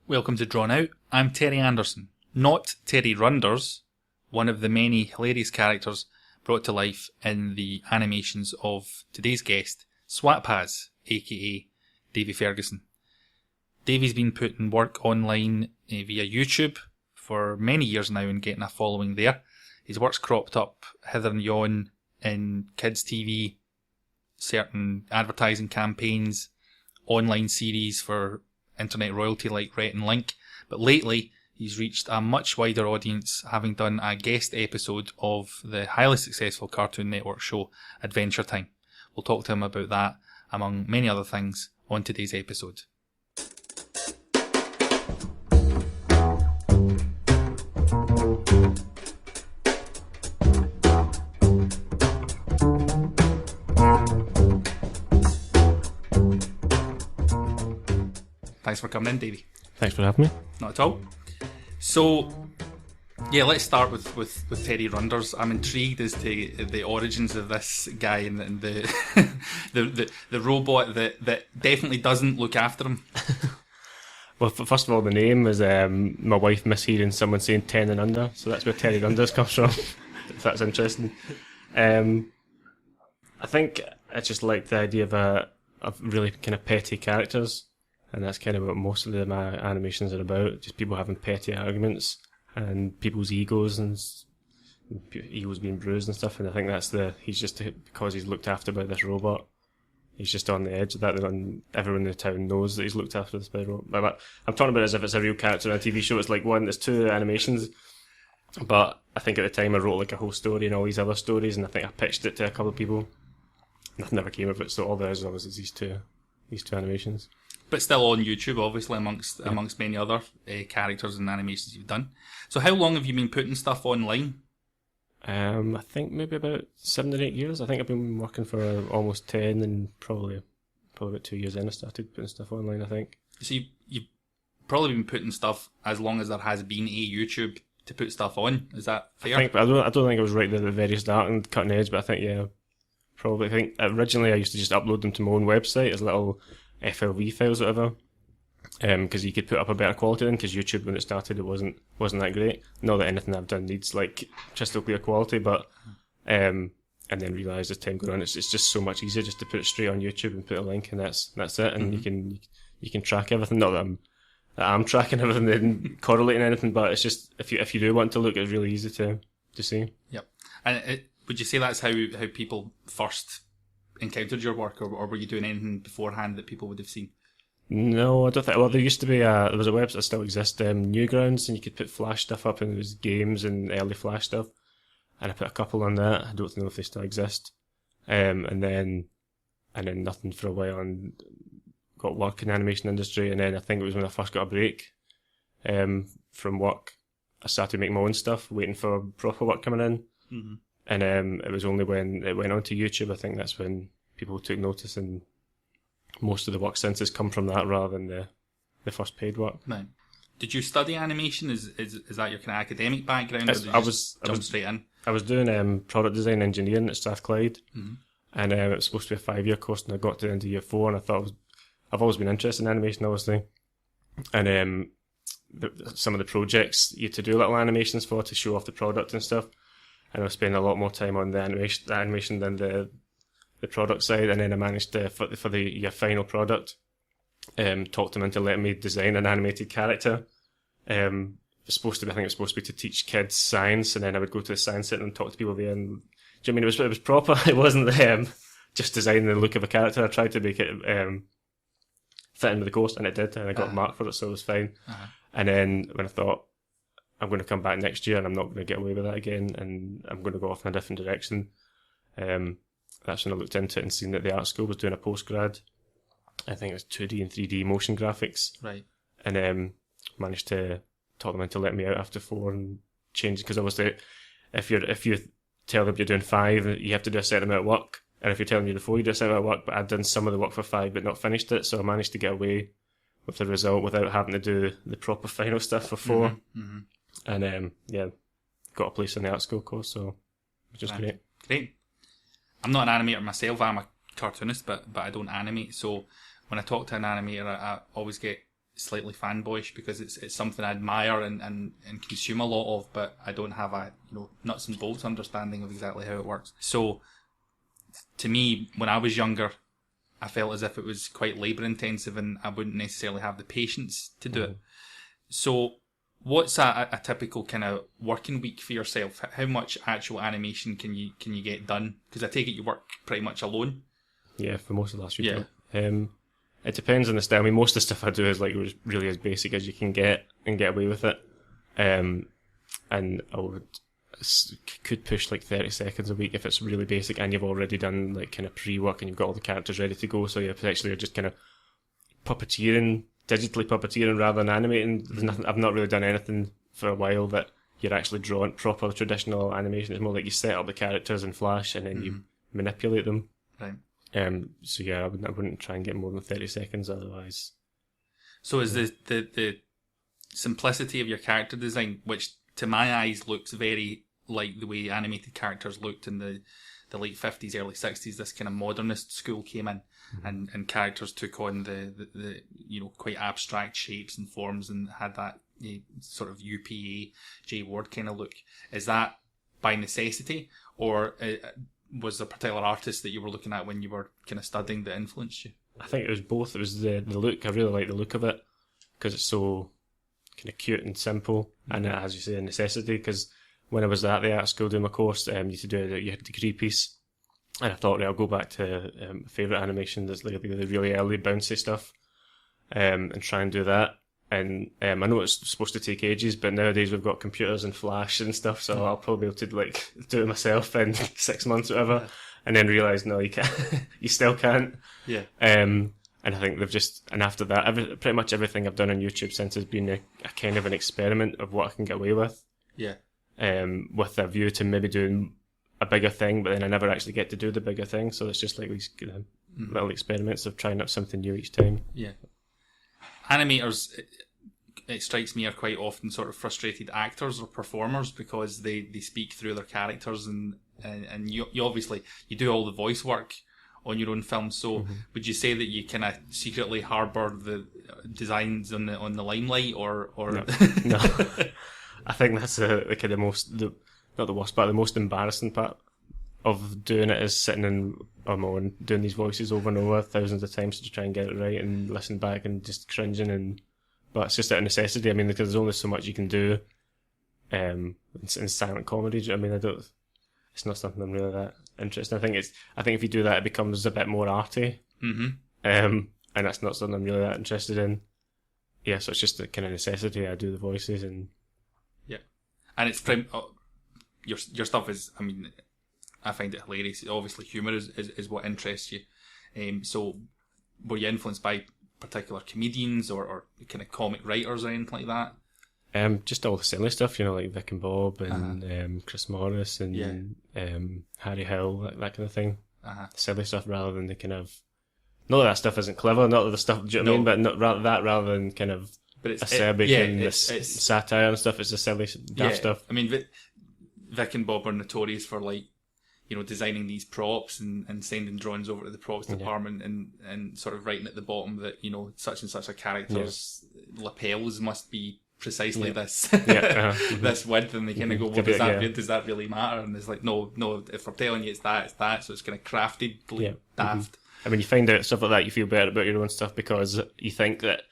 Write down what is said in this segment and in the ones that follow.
Welcome to Drawn Out. I'm Terry Anderson, not Terry Runders, one of the many hilarious characters brought to life in the animations of today's guest, SWATPAZ, aka Davy Ferguson. Davy's been putting work online via YouTube for many years now and getting a following there. His work's cropped up hither and yon in kids' TV, certain advertising campaigns, online series for internet royalty like Rhett and Link, but lately he's reached a much wider audience, having done a guest episode of the highly successful Cartoon Network show Adventure Time. We'll talk to him about that, among many other things, on today's episode. Thanks for coming in, Davey. Thanks for having me. Not at all. So, yeah, let's start with Terry Runders. I'm intrigued as to the origins of this guy and the the robot that definitely doesn't look after him. Well, first of all, the name is my wife mishearing someone saying 10 and under, so that's where Terry Runders comes from, if that's interesting. I think I just like the idea of really kind of petty characters. And that's kind of what most of my animations are about, just people having petty arguments and people's egos and egos being bruised and stuff. And I think he's just, because he's looked after by this robot, he's just on the edge of that, and everyone in the town knows that he's looked after by a robot. I'm talking about it as if it's a real character in a TV show. It's like there's two animations, but I think at the time I wrote like a whole story and all these other stories, and I think I pitched it to a couple of people. Nothing ever came of it, so all there is these two animations. But still on YouTube, obviously, amongst many other characters and animations you've done. So how long have you been putting stuff online? I think maybe about 7 or 8 years. I think I've been working for almost 10, and probably about 2 years in I started putting stuff online, I think. So you've probably been putting stuff as long as there has been a YouTube to put stuff on. Is that fair? I don't think I was right there at the very start and cutting edge, but I think, yeah, probably. I think originally I used to just upload them to my own website as little FLV files, whatever, because you could put up a better quality then, because YouTube when it started it wasn't that great. Not that anything I've done needs like crystal clear quality, but and then realised as time going on it's just so much easier just to put it straight on YouTube and put a link, and that's it, and you can track everything. Not that I'm tracking everything and correlating anything, but it's just if you do want to look, it's really easy to see. Yep. And would you say that's how people first encountered your work, or were you doing anything beforehand that people would have seen? No, I don't think. Well, there used to be there was a website that still exists, Newgrounds, and you could put Flash stuff up, and there was games and early Flash stuff, and I put a couple on that. I don't know if they still exist. And then nothing for a while, and got work in the animation industry, and then I think it was when I first got a break from work, I started making my own stuff, waiting for proper work coming in. Mm-hmm. And it was only when it went onto YouTube, I think that's when people took notice, and most of the work since has come from that rather than the first paid work. Right. Did you study animation? Is that your kind of academic background, or did you jump straight in? I was doing product design engineering at Strathclyde, mm-hmm. and it was supposed to be a 5-year course, and I got to the end of year 4, and I thought I've always been interested in animation, obviously, and some of the projects you had to do little animations for to show off the product and stuff. And I was spending a lot more time on the animation than the product side, and then I managed to, for your final product, talk them into letting me design an animated character. I think it was supposed to be to teach kids science, and then I would go to the science center and talk to people there. And do you know what I mean? It was proper. It wasn't just designing the look of a character. I tried to make it fit in with the course, and it did, and I got a mark for it, so it was fine. Uh-huh. And then when I thought, I'm going to come back next year and I'm not going to get away with that again, and I'm going to go off in a different direction. That's when I looked into it and seen that the art school was doing a postgrad. I think it was 2D and 3D motion graphics. Right. And managed to talk them into letting me out after 4 and change, because obviously if you tell them you're doing 5, you have to do a certain amount of work. And if you're telling me before, you do a certain amount of work, but I'd done some of the work for 5 but not finished it, so I managed to get away with the result without having to do the proper final stuff for 4. Mm-hmm. Mm-hmm. And got a place in the art school course, so which is great. Great. I'm not an animator myself. I'm a cartoonist, but I don't animate. So when I talk to an animator, I always get slightly fanboyish because it's something I admire and consume a lot of, but I don't have a nuts and bolts understanding of exactly how it works. So to me, when I was younger, I felt as if it was quite labour intensive and I wouldn't necessarily have the patience to do it. So what's a typical kind of working week for yourself? How much actual animation can you get done? Because I take it you work pretty much alone. Yeah, for most of the last few times. It depends on the style. I mean, most of the stuff I do is like really as basic as you can get and get away with it. And I could push like 30 seconds a week if it's really basic and you've already done like kind of pre-work and you've got all the characters ready to go. So you potentially are just kind of digitally puppeteering rather than animating. There's nothing. I've not really done anything for a while that you're actually drawing proper traditional animation. It's more like you set up the characters in Flash and then you manipulate them. Right. So yeah, I wouldn't try and get more than 30 seconds otherwise. So is the simplicity of your character design, which to my eyes looks very like the way animated characters looked in the late 50s, early 60s, this kind of modernist school came in, and characters took on the quite abstract shapes and forms and had that sort of UPA J Ward kind of look. Is that by necessity, or was there a particular artist that you were looking at when you were kind of studying that influenced you? I think it was both. It was the look. I really like the look of it because it's so kind of cute and simple, and as you say, a necessity. Because when I was at the art school doing my course, you had a degree piece, and I thought, right, I'll go back to my favourite animation that's like the really early bouncy stuff, and try and do that. And I know it's supposed to take ages, but nowadays we've got computers and Flash and stuff, so I'll probably be able to like do it myself in 6 months or whatever, and then realise no, you can't, you still can't. Yeah. And I think and after that, pretty much everything I've done on YouTube since has been a kind of an experiment of what I can get away with. Yeah. With a view to maybe doing a bigger thing, but then I never actually get to do the bigger thing, so it's just like these little experiments of trying up something new each time. Yeah. Animators, it strikes me, are quite often sort of frustrated actors or performers because they speak through their characters and you obviously you do all the voice work on your own film. So would you say that you kind of secretly harbour the designs on the limelight or No. I think that's the kind of not the worst part, the most embarrassing part of doing it is sitting on my own, doing these voices over and over thousands of times to try and get it right and listen back and just cringing. But it's just out of necessity. I mean, because there's only so much you can do in silent comedy. I mean, it's not something I'm really that interested in. I think if you do that, it becomes a bit more arty. And that's not something I'm really that interested in. Yeah, so it's just a kind of necessity. I do the voices and... Yeah. And it's... your stuff is... I mean... I find it hilarious. Obviously, humour is what interests you. So, were you influenced by particular comedians or kind of comic writers or anything like that? Just all the silly stuff, like Vic and Bob and Chris Morris and Harry Hill, that kind of thing. Silly stuff rather than the kind of... Not that stuff isn't clever, not that the stuff, do you know what I mean? But rather than kind of acerbic and satire and stuff, it's the silly daft stuff. I mean, Vic and Bob are notorious for designing these props and sending drawings over to the props department and sort of writing at the bottom that, such and such a character's lapels must be precisely this this width, and they kind of go, well, does that really matter? And it's like, no, if we're telling you it's that, so it's kind of crafted, daft. I mean, you find out stuff like that, you feel better about your own stuff because you think that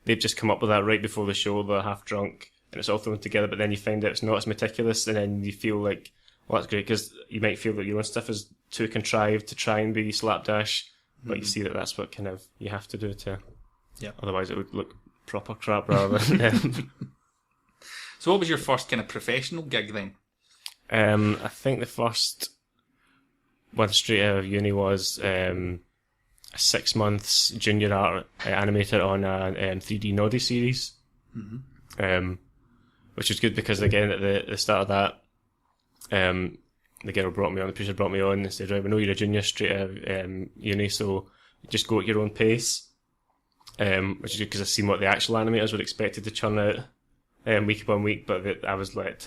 they've just come up with that right before the show, they're half drunk, and it's all thrown together, but then you find out it's not as meticulous, and then you feel like, well, that's great, because you might feel that your own stuff is too contrived to try and be slapdash, but you see that that's what kind of you have to do to... Yeah. Otherwise it would look proper crap rather than... So what was your first kind of professional gig then? I think the first one straight out of uni was a 6 months junior art animator on a 3D Noddy series, which was good because, again, at the start of that, the girl brought me on, the producer brought me on and said, right, we know you're a junior straight out of uni, so just go at your own pace, which is good because I've seen what the actual animators were expected to churn out week upon week, but I was allowed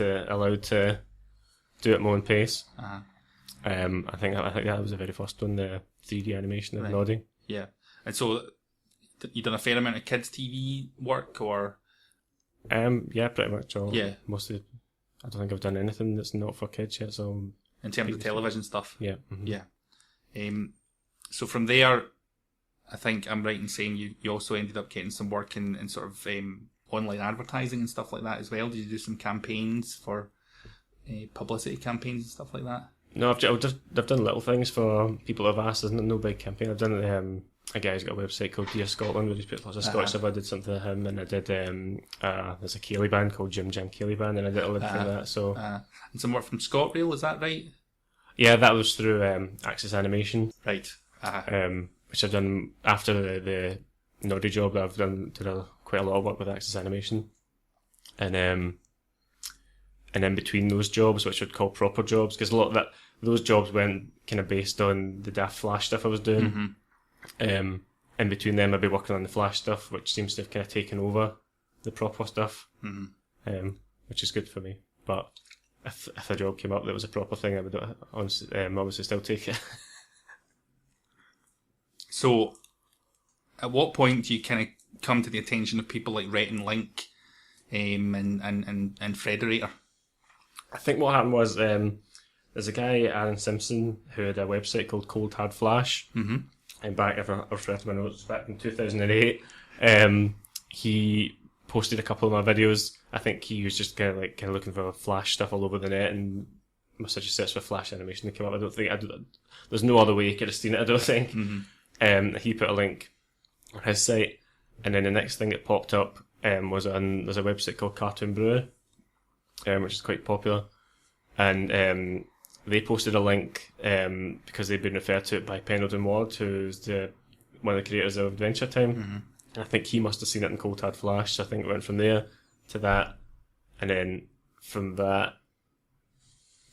to do it at my own pace. I think that was the very first one, the 3D animation of Noddy. Yeah, and so you done a fair amount of kids TV work, or? Yeah, pretty much all. Yeah. Mostly, I don't think I've done anything that's not for kids yet. So In terms of television stuff. yeah, mm-hmm. Yeah. So from there, I think I'm right in saying you also ended up getting some work in sort of online advertising and stuff like that as well. Did you do some campaigns for publicity campaigns and stuff like that? No, I've done little things for people who have asked. There's no big campaign. I've done a guy's got a website called Dear Scotland where he's put lots of Scottish stuff. I did something for him, and I did there's a Ceilidh band called Jim Ceilidh band, and I did a little for that. So and some work from ScotRail, is that right? Yeah, that was through Access Animation, right? Which I've done after the Noddy job. I've did quite a lot of work with Access Animation, and then between those jobs, which I'd call proper jobs, because a lot of those jobs went kind of based on the Daft Flash stuff I was doing. Mm-hmm. In between them, I'd be working on the Flash stuff, which seems to have kind of taken over the proper stuff, which is good for me. But if a job came up that was a proper thing, I would obviously still take it. So, at what point do you kind of come to the attention of people like Rhett and Link and Frederator? I think what happened was there's a guy, Aaron Simpson, who had a website called Cold Hard Flash. Mm-hmm. And back, if I refer to my notes, back in 2008, he posted a couple of my videos. I think he was just kind of looking for Flash stuff all over the net, and must have just searched for Flash animation to come up. There's no other way you could have seen it, I don't think. Mm-hmm. He put a link on his site, and then the next thing that popped up there's a website called Cartoon Brew, which is quite popular, and they posted a link because they'd been referred to it by Pendleton Ward, who's one of the creators of Adventure Time. Mm-hmm. And I think he must have seen it in Cold Hard Flash, so I think it went from there to that, and then from that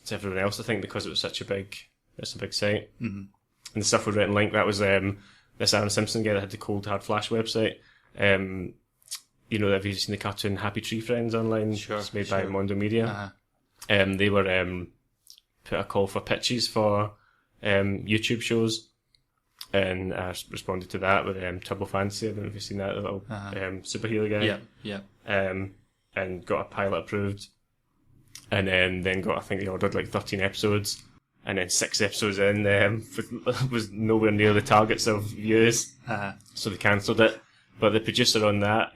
to everyone else, I think, because it was it's a big site. Mm-hmm. And the stuff with Rhett and Link, that was this Aaron Simpson guy that had the Cold Hard Flash website. Have you seen the cartoon Happy Tree Friends online? Sure. It's made by Mondo Media. They were put a call for pitches for YouTube shows, and I responded to that with Turbo Fantasy. I don't know if you've seen that, the little superhero guy. Yeah. And got a pilot approved, and then got, I think they ordered like 13 episodes, and then 6 episodes in was nowhere near the targets of views, so they cancelled it. But the producer on that,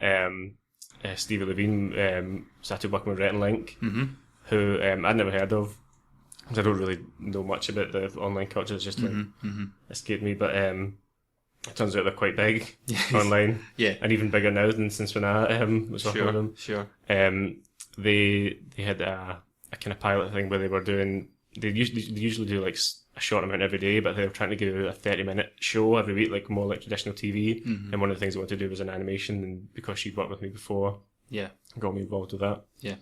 Stevie Levine, started working with Rhett and Link, mm-hmm. who I'd never heard of. I don't really know much about the online culture. It's just escaped me, but it turns out they're quite big online, and even bigger now than since when I was working with them. Sure. They had a kind of pilot thing where they were doing. They usually do like a short amount every day, but they were trying to do a 30-minute show every week, like more like traditional TV. Mm-hmm. And one of the things they wanted to do was an animation, and because she'd worked with me before, got me involved with that. Yeah,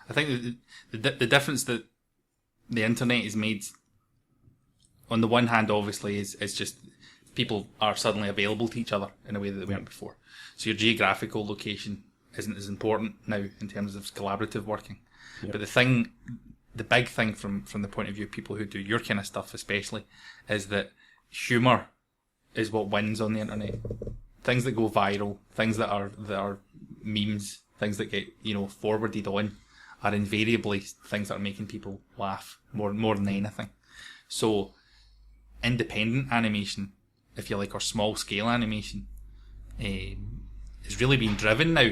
I think the difference that the internet has made, on the one hand, obviously, is just people are suddenly available to each other in a way that they weren't before. So your geographical location isn't as important now in terms of collaborative working. Yep. But the big thing from the point of view of people who do your kind of stuff especially, is that humour is what wins on the internet. Things that go viral, things that are memes, things that get forwarded on, are invariably things that are making people laugh more than anything. So independent animation, if you like, or small scale animation, is really being driven now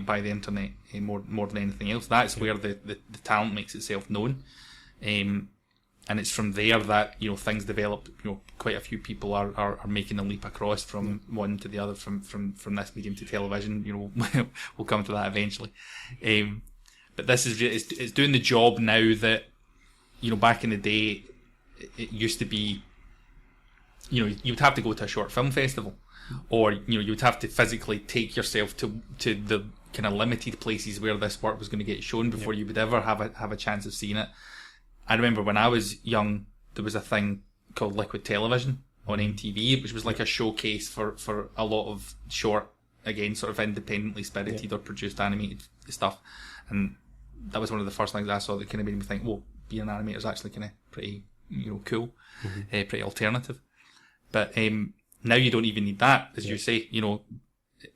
by the internet more than anything else. That's where the talent makes itself known, and it's from there that things develop. Quite a few people are making the leap across from one to the other, from this medium to television. We'll come to that eventually. But this is it's doing the job now that back in the day it used to be. You would have to go to a short film festival, or you would have to physically take yourself to the kind of limited places where this work was going to get shown before you would ever have a chance of seeing it. I remember when I was young, there was a thing called Liquid Television on MTV, which was like a showcase for a lot of short, again, sort of independently spirited or produced animated stuff. And that was one of the first things I saw that kind of made me think, well, being an animator is actually kind of pretty, cool, pretty alternative. But Now you don't even need that, as you say. You know,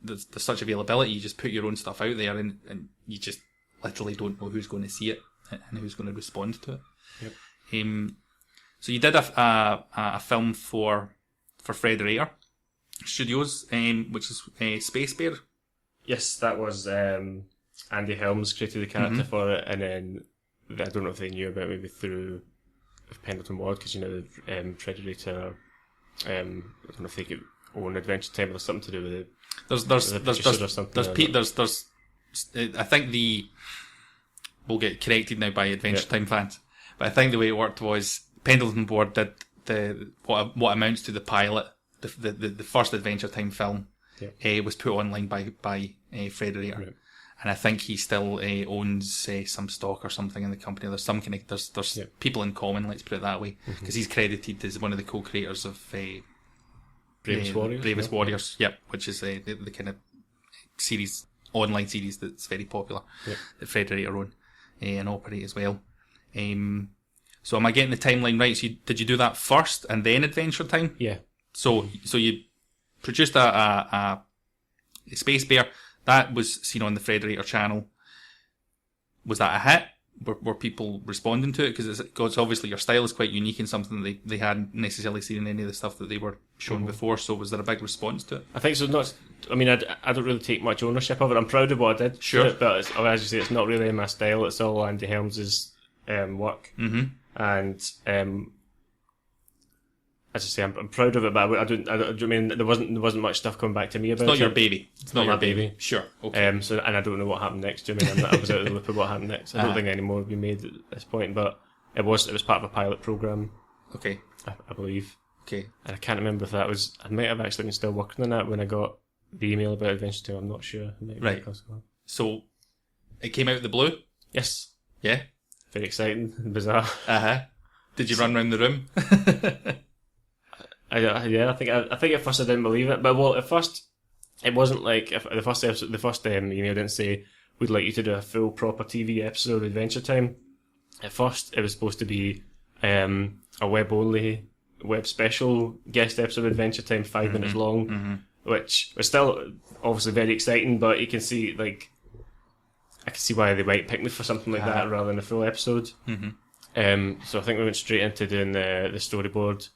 there's such availability. You just put your own stuff out there, and you just literally don't know who's going to see it and who's going to respond to it. Yep. So you did a film for Frederator Studios, which is Space Bear. Yes, that was Andy Helms created the character for it, and then I don't know if they knew about it maybe through Pendleton Ward, because the Frederator. I don't know if they could own Adventure Time, or there's something to do with it. There's I think we'll get corrected now by Adventure Time fans, but I think the way it worked was Pendleton Board did what amounts to the pilot, the first Adventure Time film, was put online by Frederator, and I think he still owns some stock or something in the company. There's some kind of there's people in common, let's put it that way, because he's credited as one of the co-creators of Bravest Warriors, which is the kind of online series that's very popular that Frederator own and operate as well. So am I getting the timeline right? So did you do that first and then Adventure Time? Yeah. So you produced a Space Bear that was seen on the Frederator channel. Was that a hit? Were people responding to it? Because obviously your style is quite unique and something they hadn't necessarily seen in any of the stuff that they were shown before. So was there a big response to it? I think so. I don't really take much ownership of it. I'm proud of what I did. Sure. But as you say, it's not really in my style. It's all Andy Helms' work. Mm-hmm. And as I say, I'm proud of it, but I mean there wasn't much stuff coming back to me about it. It's not your baby. It's not my baby. Sure. Okay. So and I don't know what happened next. I was out of the loop of what happened next. I don't think any more would be made at this point, but it was part of a pilot program. Okay. I believe. Okay. And I can't remember if that was. I might have actually been still working on that when I got the email about Adventure Time. I'm not sure. Right. So it came out of the blue. Yes. Yeah. Very exciting and bizarre. Did you run around the room? I think at first I didn't believe it, but at first it wasn't like the first email didn't say we'd like you to do a full proper TV episode of Adventure Time. At first it was supposed to be a web special guest episode of Adventure Time, 5 minutes long, which was still obviously very exciting. But you can see I can see why they might pick me for something like that rather than a full episode. So I think we went straight into doing the storyboard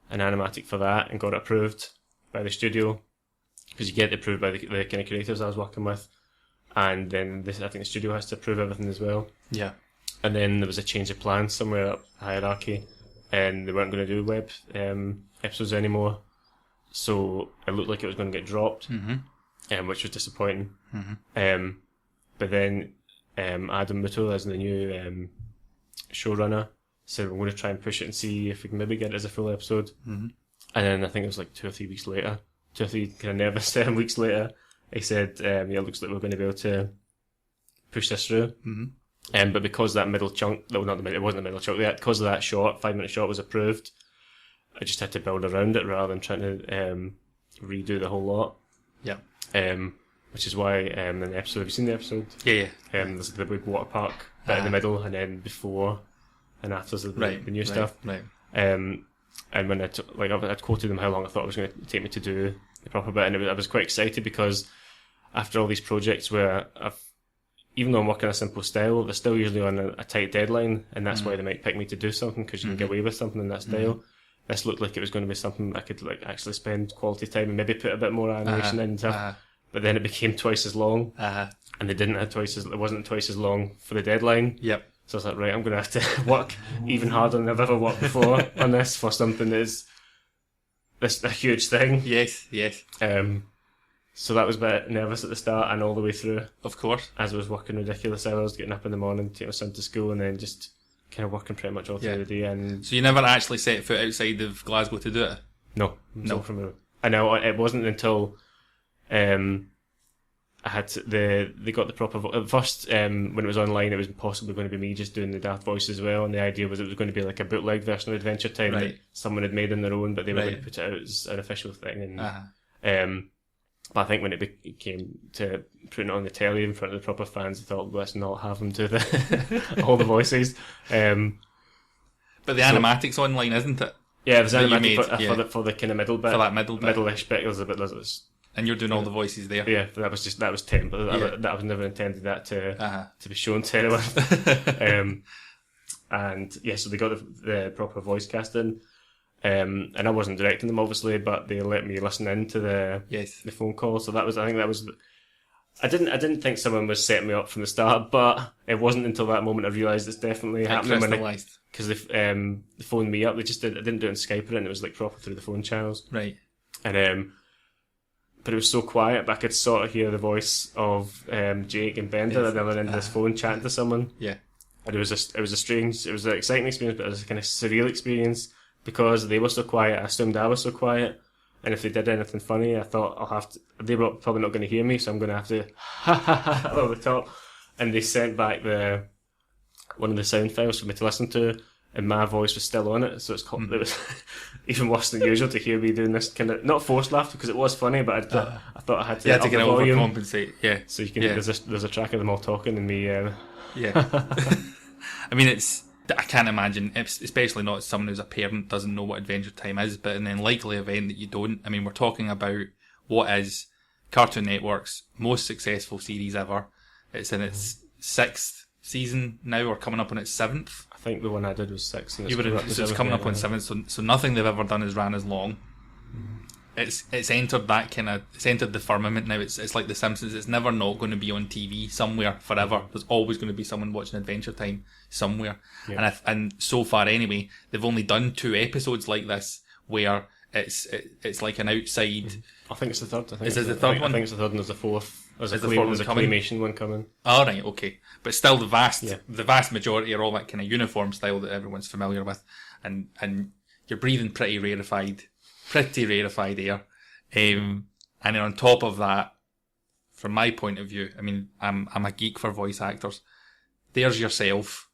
and animatic for that and got it approved by the studio, because you get it approved by the kind of creators I was working with, and then I think the studio has to approve everything as well. Yeah. And then there was a change of plans somewhere up the hierarchy, and they weren't going to do web episodes anymore, so it looked like it was going to get dropped, which was disappointing. But then Adam Muttul, as the new showrunner, said we're going to try and push it and see if we can maybe get it as a full episode. And then I think it was like 2 or 3 weeks later, 2 or 3 kind of nervous weeks later, he said, it looks like we're going to be able to push this through. But because that middle chunk, it wasn't the middle chunk, because of that 5-minute shot was approved, I just had to build around it rather than trying to redo the whole lot. Yeah. Which is why in the episode, have you seen the episode? Yeah. There's the big water park bit in the middle, and then before and after the new stuff. Right. And when I'd quoted them how long I thought it was going to take me to do the proper bit, and I was quite excited because after all these projects where even though I'm working a simple style, they're still usually on a tight deadline, and that's why they might pick me to do something, because you can get away with something in that style. This looked like it was going to be something I could actually spend quality time and maybe put a bit more animation in and stuff. But then it became twice as long, and it wasn't twice as long for the deadline. Yep. So I was like, right, I'm going to have to work even harder than I've ever worked before on this for something that is a huge thing. Yes. So that was a bit nervous at the start and all the way through. Of course. As I was working ridiculous hours, getting up in the morning, taking my son to school, and then just kind of working pretty much all through the day. And so you never actually set foot outside of Glasgow to do it? No. I know it wasn't until I had they got the proper at first when it was online, it was possibly going to be me just doing the daft voice as well, and the idea was it was going to be like a bootleg version of Adventure Time that someone had made on their own, but they were going to put it out as an official thing. And but I think when it came to putting it on the telly in front of the proper fans, I thought, let's not have them do all the voices. But the animatics online, isn't it? Yeah, there's that you animated made, yeah. for the kind of middle bit. For that middle bit. Middle-ish bit, there's and you're doing all the voices there. Yeah, that was temp. Yeah. That was never intended that to be shown to anyone. And yeah, so they got the proper voice casting. And I wasn't directing them obviously, but they let me listen into the phone call. So I didn't think someone was setting me up from the start, but it wasn't until that moment I realised it's definitely happening. Because they phoned me up. I didn't do it on Skype or anything. It was like proper through the phone channels. Right. And but it was so quiet, but I could sort of hear the voice of Jake and Bender at the other end of this phone chatting to someone. Yeah. And it was an exciting experience, but it was a kind of surreal experience because they were so quiet. I assumed I was so quiet, and if they did anything funny, I thought they were probably not going to hear me, so I'm going to have to ha ha ha over the top. And they sent back one of the sound files for me to listen to, and my voice was still on it, so it was even worse than usual to hear me doing this kind of not forced laughter because it was funny, but I thought I had to. You had to up get the volume. overcompensate, yeah. So you can there's a track of them all talking and me. Yeah. I mean, I can't imagine, especially not as someone who's a parent doesn't know what Adventure Time is, but in the likely event that you don't, I mean, we're talking about what is Cartoon Network's most successful series ever. It's in its 6th season now, or coming up on its 7th. I think the one I did was 6. And it's coming up on 7th, so nothing they've ever done has ran as long. It's entered the firmament now. It's like The Simpsons. It's never not going to be on TV somewhere forever. There's always going to be someone watching Adventure Time somewhere. Yeah. And so far anyway, they've only done 2 episodes like this where it's like an outside. I think it's the third. Is it the third one? I think it's the third, and there's a fourth. There's a claymation one coming. All right, okay, but still the vast majority are all that kind of uniform style that everyone's familiar with, and you're breathing pretty rarefied air. And then on top of that, from my point of view, I mean, I'm a geek for voice actors. There's yourself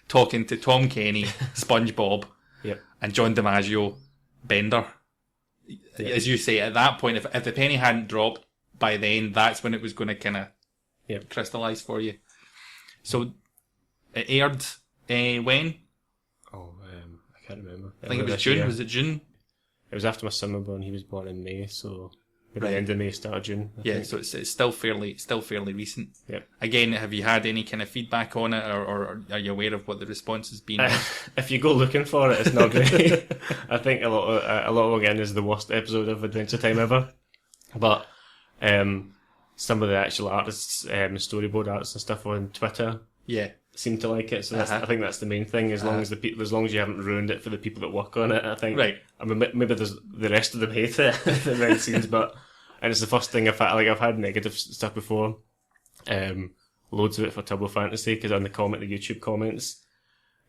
talking to Tom Kenny, SpongeBob, and John DiMaggio, Bender. Yep. As you say, at that point, if the penny hadn't dropped by then, that's when it was going to kind of crystallise for you. So it aired when? Oh, I can't remember. I think it was June. Year. Was it June? It was after my son was born. He was born in May, so maybe the end of May, start of June. I think. So it's still fairly recent. Yep. Again, have you had any kind of feedback on it, or are you aware of what the response has been? If you go looking for it, it's not great. I think a lot of again is the worst episode of Adventure Time ever. But some of the actual artists, storyboard artists and stuff on Twitter, seem to like it. So I think that's the main thing. As long as as long as you haven't ruined it for the people that work on it, I think. Right. I mean, maybe there's the rest of them hate it the main scenes, but it's the first thing I've had negative stuff before. Loads of it for Turbo Fantasy because on the YouTube comments.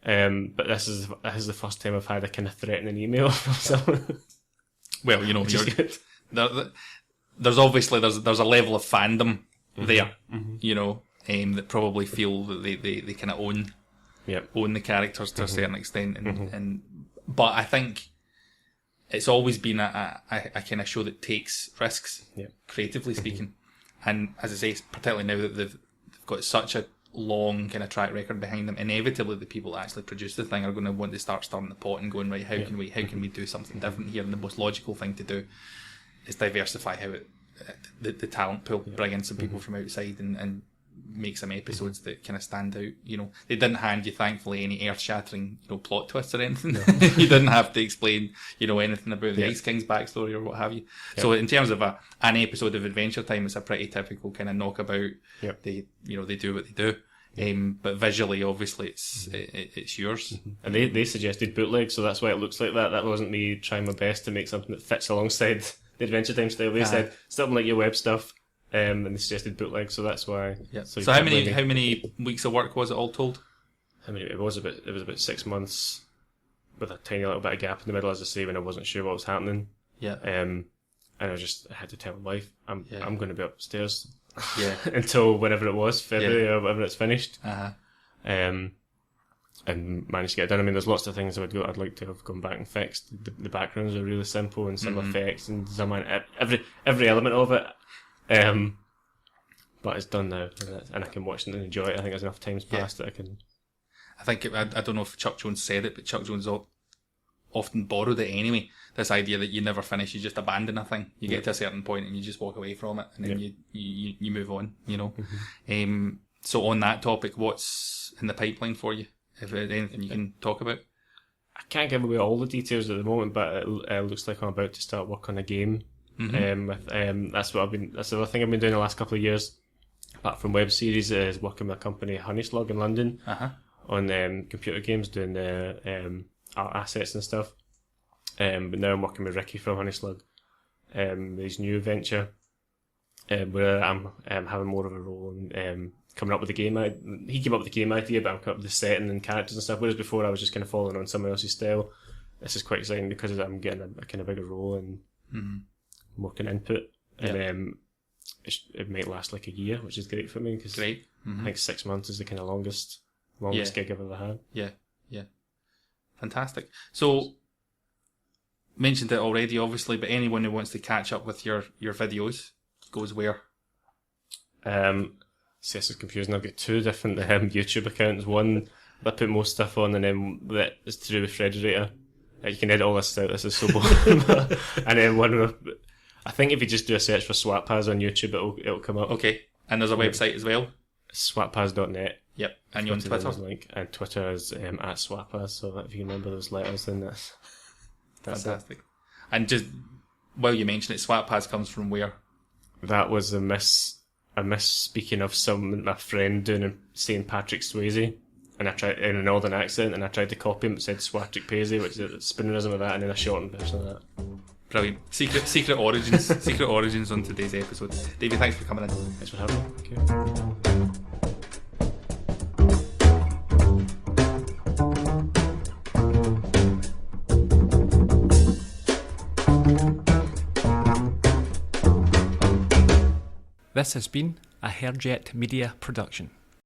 But this is the first time I've had a kind of threatening email from someone. Well, you know, there's obviously there's a level of fandom there, you know, that probably feel that they kind of own the characters to a certain extent, but I think it's always been a kind of show that takes risks, creatively speaking, and as I say, particularly now that they've got such a long kind of track record behind them, inevitably the people that actually produce the thing are going to want to start stirring the pot and going, right, how can we do something different here? And the most logical thing to do is diversify how the talent pool, bring in some people from outside and make some episodes that kind of stand out. You know, they didn't hand you, thankfully, any earth-shattering, plot twists or anything. No. You didn't have to explain, anything about the Ice King's backstory or what have you. Yeah. So in terms of an episode of Adventure Time, it's a pretty typical kind of knockabout. Yeah. They do what they do. But visually, obviously, it's yours. And they suggested bootleg, so that's why it looks like that. That wasn't me trying my best to make something that fits alongside the Adventure Time style. They said something like your web stuff. And they suggested bootleg, so that's why. Yeah. So how many weeks of work was it all told? It was about 6 months, with a tiny little bit of gap in the middle, as I say, when I wasn't sure what was happening. Yeah. And I had to tell my wife, I'm going to be upstairs. Yeah. Until whenever it was, February or whenever it's finished. And managed to get it done. I mean, there's lots of things I'd like to have gone back and fixed. The backgrounds are really simple, and some effects, and some every element of it. But it's done now, and I can watch it and enjoy it. I think there's enough times passed that I can. I think I don't know if Chuck Jones said it, but Chuck Jones often borrowed it anyway. This idea that you never finish, you just abandon a thing. You Yeah. get to a certain point and you just walk away from it, and then Yeah. you move on, you know. So on that topic, what's in the pipeline for you? If there's anything you can talk about? I can't give away all the details at the moment, but it looks like I'm about to start work on a game. That's what that's the other thing I've been doing the last couple of years. Apart from web series, is working with a company, Honeyslug in London, on computer games, doing art assets and stuff. But now I'm working with Ricky from Honeyslug, his new venture, where I'm having more of a role in coming up with the game. He came up with the game idea, but I'm coming up with the setting and characters and stuff. Whereas before I was just kind of following on someone else's style. This is quite exciting because I'm getting a kind of bigger role and more kind of input. And it might last like a year, which is great for me because I think 6 months is the kind of longest gig I've ever had. Yeah. Fantastic. So, mentioned it already, obviously, but anyone who wants to catch up with your videos goes where? See, this is confusing. I've got two different YouTube accounts. One that I put most stuff on, and then that is to do with Frederator. You can edit all this out. This is so boring. And then one with, I think if you just do a search for SwapPaz on YouTube, it'll come up. Okay. And there's a website as well? Swapaz.net. Yep. And you're on Twitter? Link. And Twitter is at SwapPaz, so if you can remember those letters, then that's fantastic. It. And just, while you mention it, SwapPaz comes from where? That was a misspeaking of my friend saying Patrick Swayze, and I tried in a northern accent, and I tried to copy him, but said Swatrick Paisley, which is a spinnerism of that, and then a shortened version of that. Brilliant. Secret origins on today's episode. Davey, thanks for coming in. Thanks for having me. Okay. This has been a Hairjet Media production.